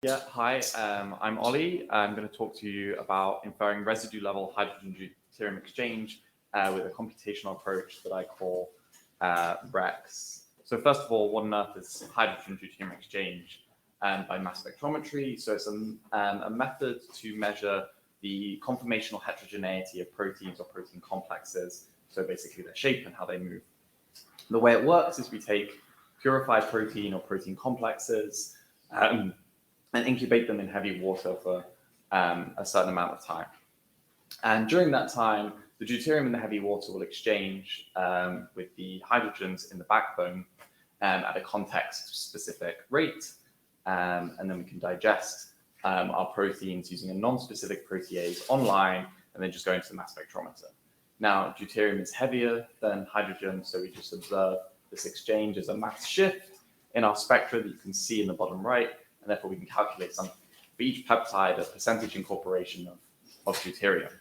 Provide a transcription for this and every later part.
Yeah, hi, I'm Ollie. I'm going to talk to you about inferring residue level hydrogen deuterium exchange with a computational approach that I call REX. So first of all, what on earth is hydrogen deuterium exchange by mass spectrometry? So it's a method to measure the conformational heterogeneity of proteins or protein complexes. So basically their shape and how they move. The way it works is we take purified protein or protein complexes and incubate them in heavy water for a certain amount of time. And during that time, the deuterium in the heavy water will exchange with the hydrogens in the backbone at a context-specific rate. And then we can digest our proteins using a non-specific protease online and then just go into the mass spectrometer. Now, deuterium is heavier than hydrogen, so we just observe this exchange as a mass shift in our spectra that you can see in the bottom right, and therefore we can calculate some for each peptide a percentage incorporation of deuterium.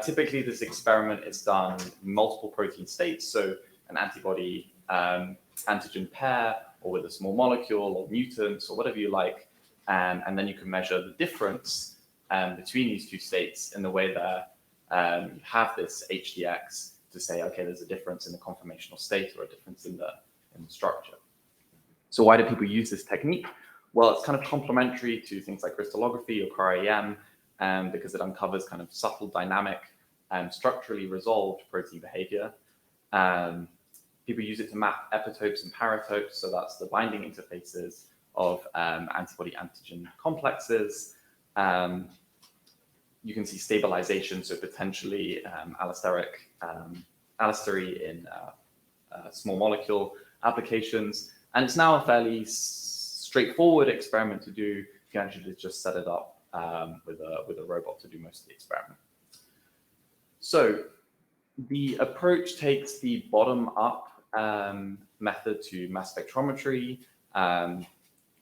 Typically, this experiment is done in multiple protein states, so an antibody antigen pair, or with a small molecule, or mutants, or whatever you like, and then you can measure the difference between these two states in the way that you have this HDX to say, okay, there's a difference in the conformational state or a difference in the structure. So why do people use this technique? Well, it's kind of complementary to things like crystallography or cryo-EM because it uncovers kind of subtle dynamic and structurally resolved protein behavior. People use it to map epitopes and paratopes, so that's the binding interfaces of antibody-antigen complexes. You can see stabilization, so potentially allostery in small molecule applications. And it's now a fairly straightforward experiment to do. You can actually just set it up with a robot to do most of the experiment. So the approach takes the bottom-up method to mass spectrometry,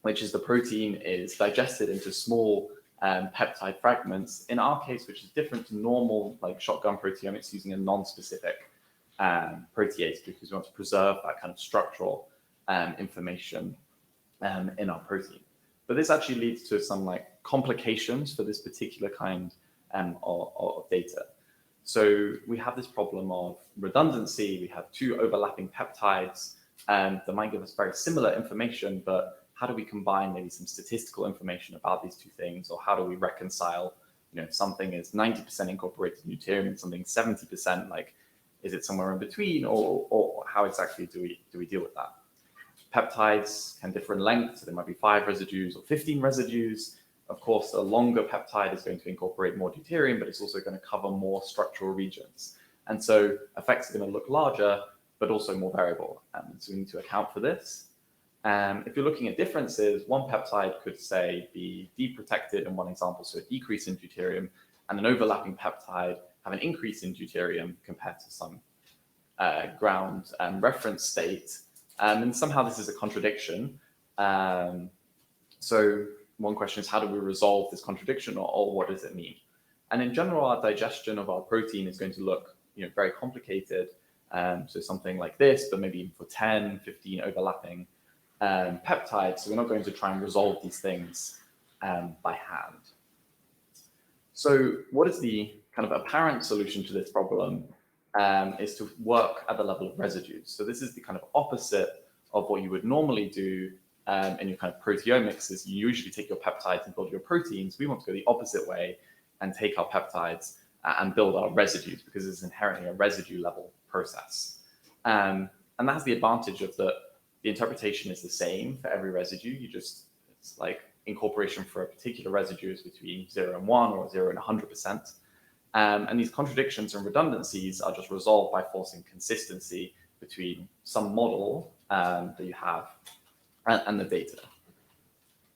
which is the protein is digested into small peptide fragments. In our case, which is different to normal like shotgun proteomics using a non-specific protease, because we want to preserve that kind of structural information in our protein. But this actually leads to some like complications for this particular kind of data. So we have this problem of redundancy. We have two overlapping peptides that might give us very similar information, but how do we combine maybe some statistical information about these two things, or how do we reconcile, something is 90% incorporated deuterium and something 70%, like, is it somewhere in between, or how exactly do we deal with that? Peptides can differ in length, so there might be 5 residues or 15 residues. Of course, a longer peptide is going to incorporate more deuterium, but it's also going to cover more structural regions. And so effects are going to look larger, but also more variable. So we need to account for this. If you're looking at differences, one peptide could, say, be deprotected in one example, so a decrease in deuterium, and an overlapping peptide have an increase in deuterium compared to some ground reference state. And somehow this is a contradiction. So one question is, how do we resolve this contradiction, or what does it mean? And in general, our digestion of our protein is going to look very complicated. So something like this, but maybe even for 10, 15 overlapping peptides. So we're not going to try and resolve these things by hand. So what is the kind of apparent solution to this problem is to work at the level of residues. So this is the kind of opposite of what you would normally do in your kind of proteomics. Is you usually take your peptides and build your proteins. We want to go the opposite way and take our peptides and build our residues, because it's inherently a residue level process. And that has the advantage of the interpretation is the same for every residue. It's like incorporation for a particular residue is between 0 and 1 or 0 and 100%. And these contradictions and redundancies are just resolved by forcing consistency between some model that you have and the data.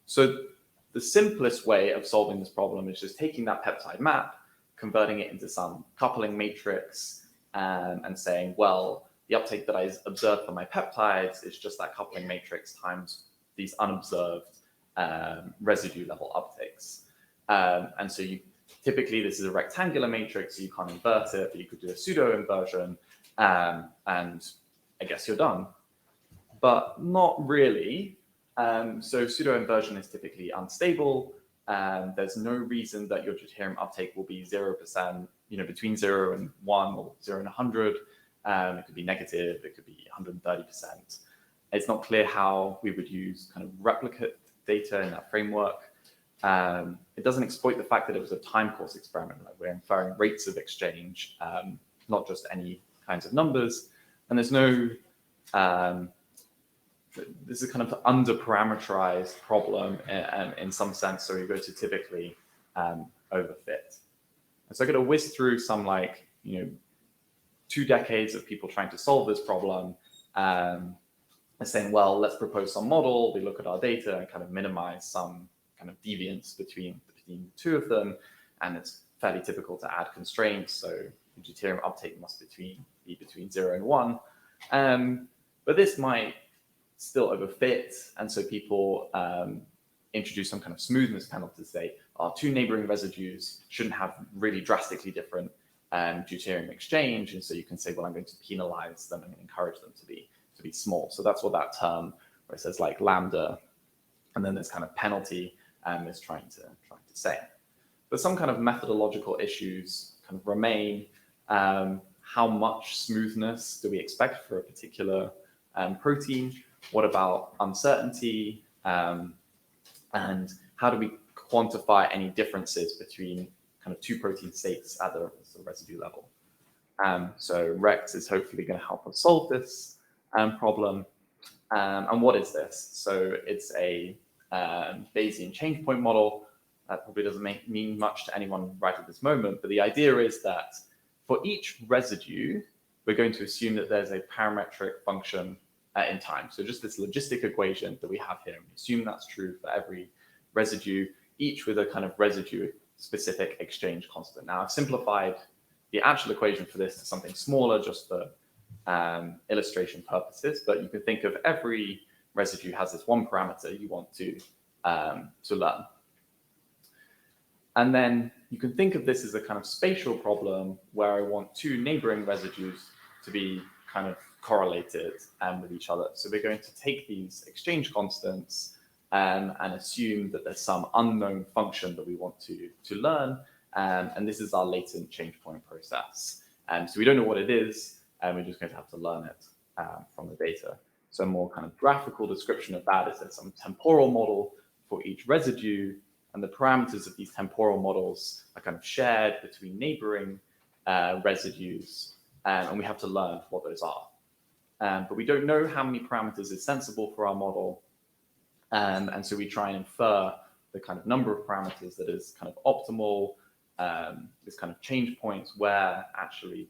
So the simplest way of solving this problem is just taking that peptide map, converting it into some coupling matrix, and saying, well, the uptake that I observed for my peptides is just that coupling matrix times these unobserved residue level uptakes. And so typically this is a rectangular matrix, so you can't invert it, but you could do a pseudo inversion, and I guess you're done. But not really. So pseudo-inversion is typically unstable. There's no reason that your deuterium uptake will be 0%, between 0 and 1 or 0 and 100. It could be negative, it could be 130%. It's not clear how we would use kind of replicate data in that framework. It doesn't exploit the fact that it was a time course experiment. Like we're inferring rates of exchange, not just any kinds of numbers. And there's no, this is kind of under-parameterized problem in some sense. So we go to typically overfit. And so I'm going to whiz through some 2 decades of people trying to solve this problem and saying, well, let's propose some model. We look at our data and kind of minimize some kind of deviance between the 2 of them. And it's fairly typical to add constraints. So deuterium uptake must be between 0 and 1. But this might still overfit. And so people introduce some kind of smoothness penalty to say, our 2 neighboring residues shouldn't have really drastically different deuterium exchange. And so you can say, well, I'm going to penalize them and encourage them to be small. So that's what that term where it says like lambda, and then this kind of penalty is trying to say. But some kind of methodological issues kind of remain. How much smoothness do we expect for a particular protein? What about uncertainty? And how do we quantify any differences between kind of 2 protein states at the residue level? So Rex is hopefully going to help us solve this problem. And what is this? So it's a Bayesian change point model. That probably doesn't mean much to anyone right at this moment, but the idea is that for each residue, we're going to assume that there's a parametric function in time. So just this logistic equation that we have here, we assume that's true for every residue, each with a kind of residue-specific exchange constant. Now, I've simplified the actual equation for this to something smaller, just for illustration purposes, but you can think of every residue has this one parameter you want to learn. And then you can think of this as a kind of spatial problem where I want 2 neighboring residues to be kind of correlated with each other. So we're going to take these exchange constants and assume that there's some unknown function that we want to learn. And this is our latent change point process. So we don't know what it is, and we're just going to have to learn it from the data. So a more kind of graphical description of that is there's some temporal model for each residue, and the parameters of these temporal models are kind of shared between neighboring residues, and we have to learn what those are. But we don't know how many parameters is sensible for our model, and so we try and infer the kind of number of parameters that is kind of optimal, this kind of change points where actually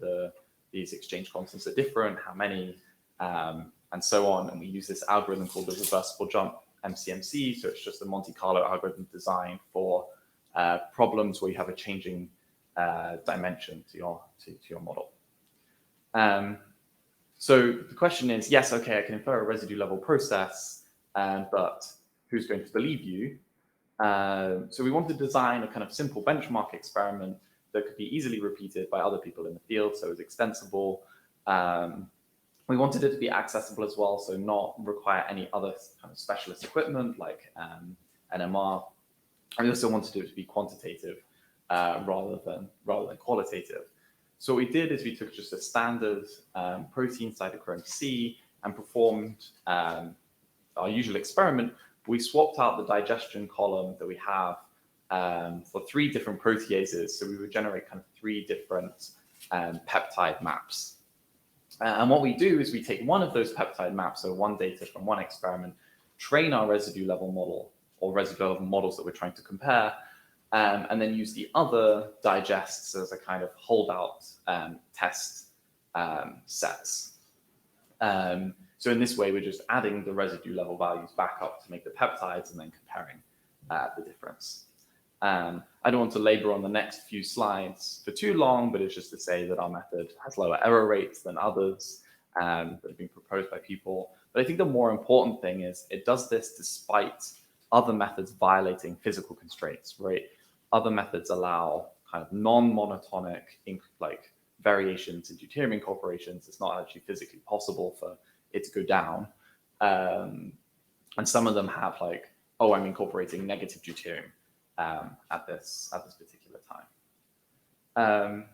these exchange constants are different, how many, and so on. And we use this algorithm called the reversible jump MCMC. So it's just a Monte Carlo algorithm designed for problems where you have a changing dimension to your model. So the question is, yes, okay, I can infer a residue level process, but who's going to believe you? So we want to design a kind of simple benchmark experiment that could be easily repeated by other people in the field, so it's extensible. We wanted it to be accessible as well, so not require any other kind of specialist equipment like NMR. And we also wanted it to be quantitative rather than qualitative. So what we did is we took just a standard protein cytochrome C and performed our usual experiment. We swapped out the digestion column that we have for 3 different proteases. So we would generate kind of 3 different peptide maps. And what we do is we take one of those peptide maps, so one data from one experiment, train our residue level model or residue level models that we're trying to compare, and then use the other digests as a kind of holdout test sets. So in this way, we're just adding the residue level values back up to make the peptides and then comparing the difference. I don't want to labor on the next few slides for too long, but it's just to say that our method has lower error rates than others that have been proposed by people. But I think the more important thing is it does this despite other methods violating physical constraints, right? Other methods allow kind of non-monotonic like variations in deuterium incorporations. It's not actually physically possible for it to go down. And some of them have like, oh, I'm incorporating negative deuterium at this particular time.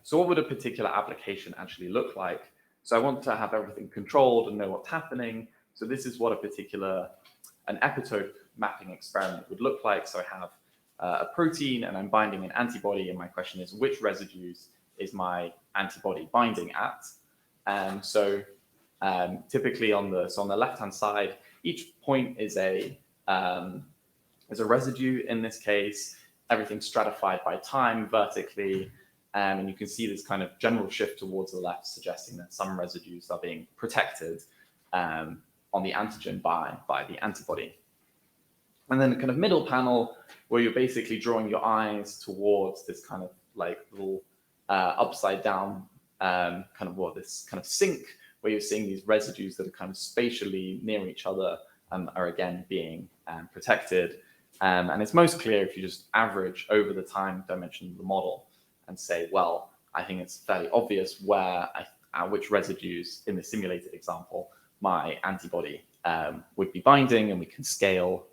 So what would a particular application actually look like? So I want to have everything controlled and know what's happening. So this is what an epitope mapping experiment would look like. So I have a protein and I'm binding an antibody, and my question is, which residues is my antibody binding at? Typically on the left-hand side, each point is a residue. In this case, everything's stratified by time vertically, and you can see this kind of general shift towards the left, suggesting that some residues are being protected on the antigen by the antibody. And then the kind of middle panel, where you're basically drawing your eyes towards this kind of like little upside down this kind of sink, where you're seeing these residues that are kind of spatially near each other are again being protected. And it's most clear if you just average over the time dimension of the model and say, well, I think it's fairly obvious which residues in the simulated example my antibody would be binding, and we can scale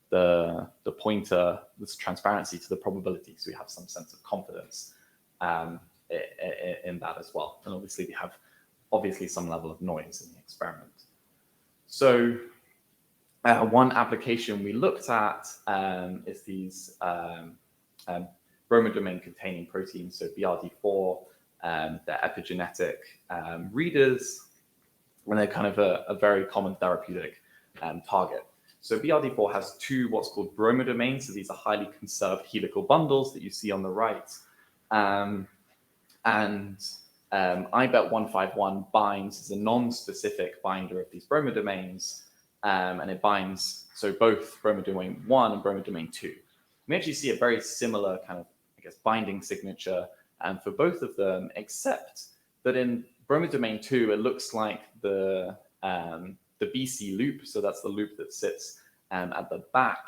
the pointer, this transparency, to the probability, so we have some sense of confidence in that as well. And obviously we have some level of noise in the experiment. So one application we looked at is these bromodomain containing proteins, so BRD4, they're epigenetic readers, and they're kind of a very common therapeutic target. So BRD4 has two what's called bromodomains, so these are highly conserved helical bundles that you see on the right. IBET151 binds as a non-specific binder of these bromodomains, and it binds so both bromodomain 1 and bromodomain 2. We actually see a very similar kind of, binding signature for both of them, except that in bromodomain 2, it looks like the BC loop, so that's the loop that sits at the back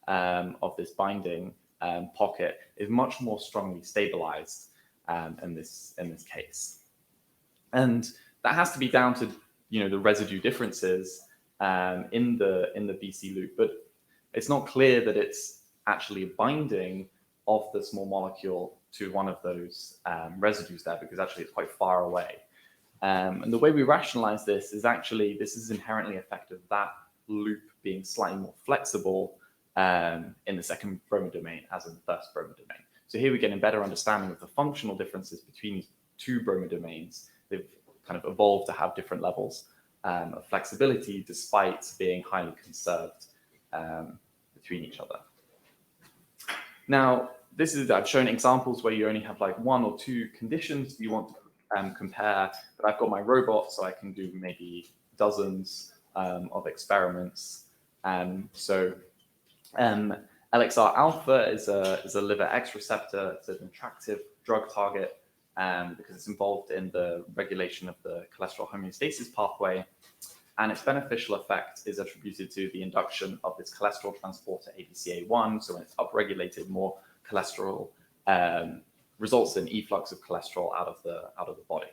of this binding pocket, is much more strongly stabilized in this case. And that has to be down to the residue differences in the BC loop, but it's not clear that it's actually binding of the small molecule to one of those residues there, because actually it's quite far away. And the way we rationalize this is actually this is inherently effective, that loop being slightly more flexible in the second bromodomain as in the first bromodomain. So here we get a better understanding of the functional differences between these two bromodomains. They've kind of evolved to have different levels of flexibility despite being highly conserved between each other. Now, I've shown examples where you only have like one or two conditions you want to compare, but I've got my robot, so I can do maybe dozens of experiments. LXR alpha is a liver X receptor. It's an attractive drug target because it's involved in the regulation of the cholesterol homeostasis pathway, and its beneficial effect is attributed to the induction of this cholesterol transporter ABCA1. So when it's upregulated, more cholesterol results in efflux of cholesterol out of the body.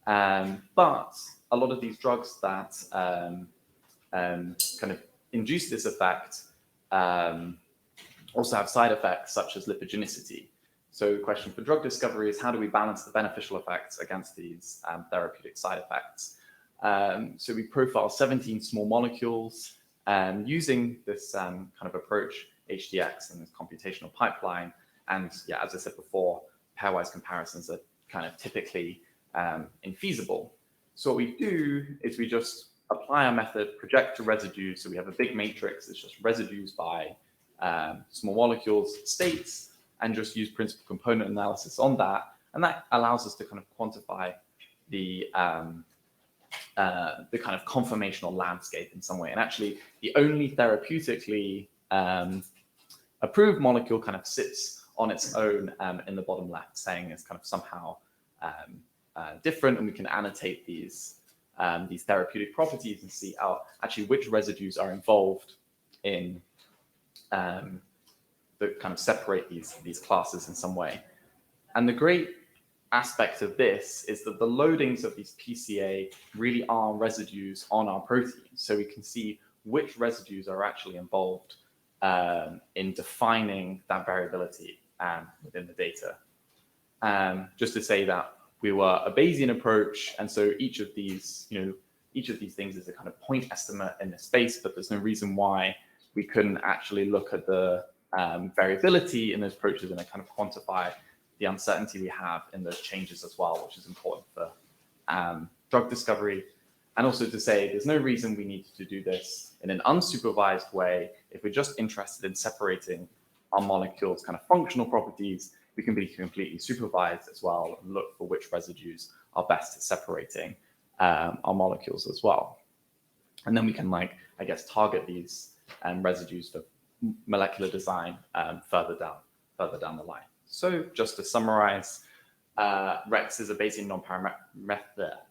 But a lot of these drugs that kind of induce this effect also have side effects such as lipogenicity. So the question for drug discovery is, how do we balance the beneficial effects against these therapeutic side effects? So we profile 17 small molecules using this kind of approach, HDX, and this computational pipeline. And yeah, as I said before, pairwise comparisons are kind of typically infeasible. So what we do is we just apply our method, project to residues. So we have a big matrix that's just residues by small molecules, states, and just use principal component analysis on that. And that allows us to kind of quantify the kind of conformational landscape in some way. And actually, the only therapeutically approved molecule kind of sits on its own in the bottom left, saying it's kind of somehow different, and we can annotate these therapeutic properties and see actually which residues are involved in that kind of separate these classes in some way. And the great aspect of this is that the loadings of these PCA really are residues on our protein. So we can see which residues are actually involved in defining that variability within the data. Just to say that we were a Bayesian approach, and so each of these things is a kind of point estimate in the space, but there's no reason why we couldn't actually look at the variability in those approaches and kind of quantify the uncertainty we have in those changes as well, which is important for drug discovery. And also to say there's no reason we need to do this in an unsupervised way. If we're just interested in separating our molecules' kind of functional properties, we can be completely supervised as well and look for which residues are best at separating our molecules as well. And then we can, I guess, target these residues for molecular design further down the line. So just to summarize, REX is a Bayesian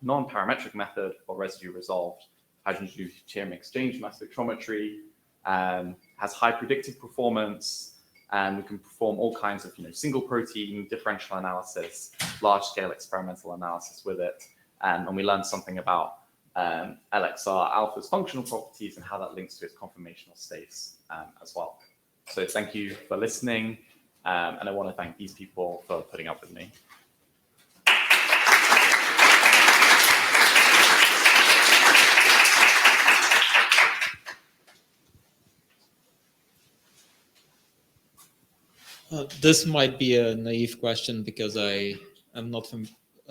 non-parametric method for residue-resolved hydrogen deuterium exchange mass spectrometry, has high predictive performance, and we can perform all kinds of single protein differential analysis, large-scale experimental analysis with it, and we learned something about LXR alpha's functional properties and how that links to its conformational states as well. So thank you for listening, and I want to thank these people for putting up with me. This might be a naive question because I am not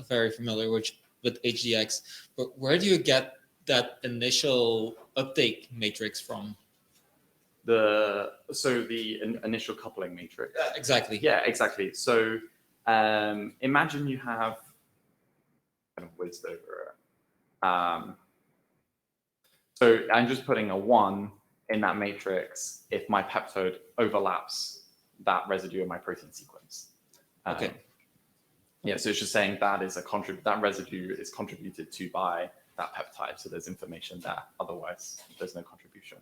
very familiar with HDX, but where do you get that initial uptake matrix from? The initial coupling matrix. Exactly. Yeah, exactly. So imagine you have kind of whizzed over it. So I'm just putting a 1 in that matrix if my peptide overlaps that residue in my protein sequence. Okay. Yeah, so it's just saying that that residue is contributed to by that peptide. So there's information there. Otherwise, there's no contribution.